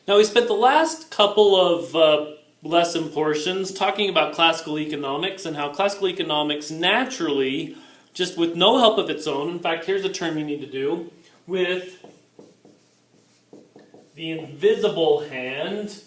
Now we spent the last couple of lesson portions talking about classical economics and how classical economics naturally, just with no help of its own, in fact here's a term you need to do, with the invisible hand,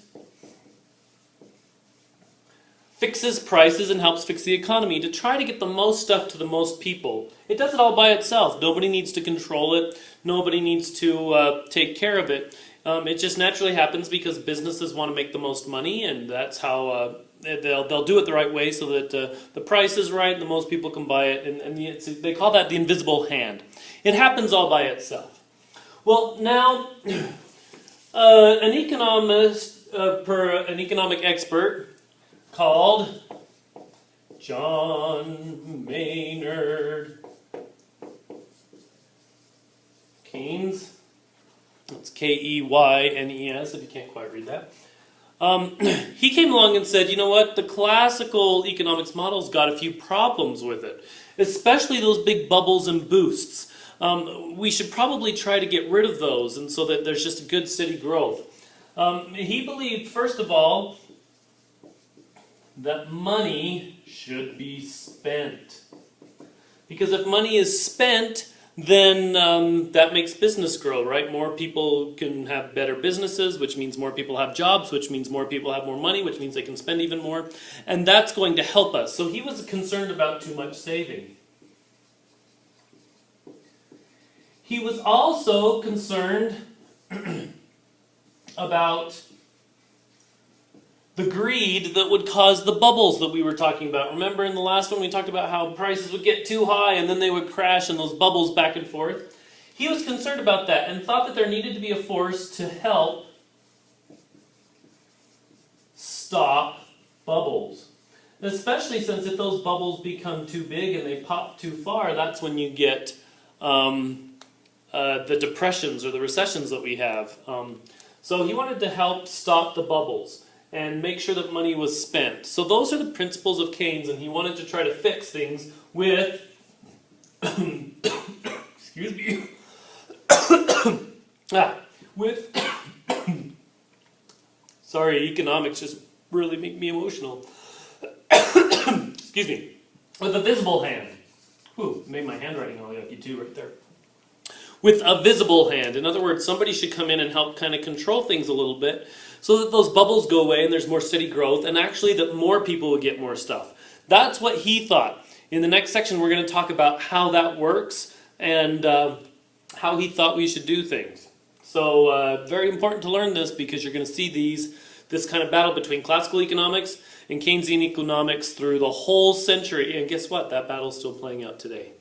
fixes prices and helps fix the economy to try to get the most stuff to the most people. It does it all by itself. Nobody needs to control it. Nobody needs to take care of it. It just naturally happens because businesses want to make the most money, and that's how they'll do it the right way so that the price is right and the most people can buy it. And they call that the invisible hand. It happens all by itself. Well, now an economist, an economic expert called John Maynard Keynes. It's Keynes, if you can't quite read that. He came along and said, you know what, the classical economics model's got a few problems with it, especially those big bubbles and boosts. We should probably try to get rid of those, and so that there's just a good steady growth. He believed, first of all, that money should be spent. Because if money is spent, then that makes business grow, right? More people can have better businesses, which means more people have jobs, which means more people have more money, which means they can spend even more. And that's going to help us. So he was concerned about too much saving. He was also concerned about the greed that would cause the bubbles that we were talking about. Remember in the last one we talked about how prices would get too high and then they would crash and those bubbles back and forth. He was concerned about that and thought that there needed to be a force to help stop bubbles. Especially since if those bubbles become too big and they pop too far, that's when you get the depressions or the recessions that we have. So he wanted to help stop the bubbles and make sure that money was spent. So those are the principles of Keynes, and he wanted to try to fix things with, excuse me, with, sorry, economics just really make me emotional. Excuse me, with a visible hand. Ooh, made my handwriting all yucky too right there. With a visible hand. In other words, somebody should come in and help kind of control things a little bit so that those bubbles go away and there's more steady growth, and actually that more people would get more stuff. That's what he thought. In the next section we're going to talk about how that works and how he thought we should do things. So very important to learn this because you're going to see this kind of battle between classical economics and Keynesian economics through the whole century. And guess what? That battle's still playing out today.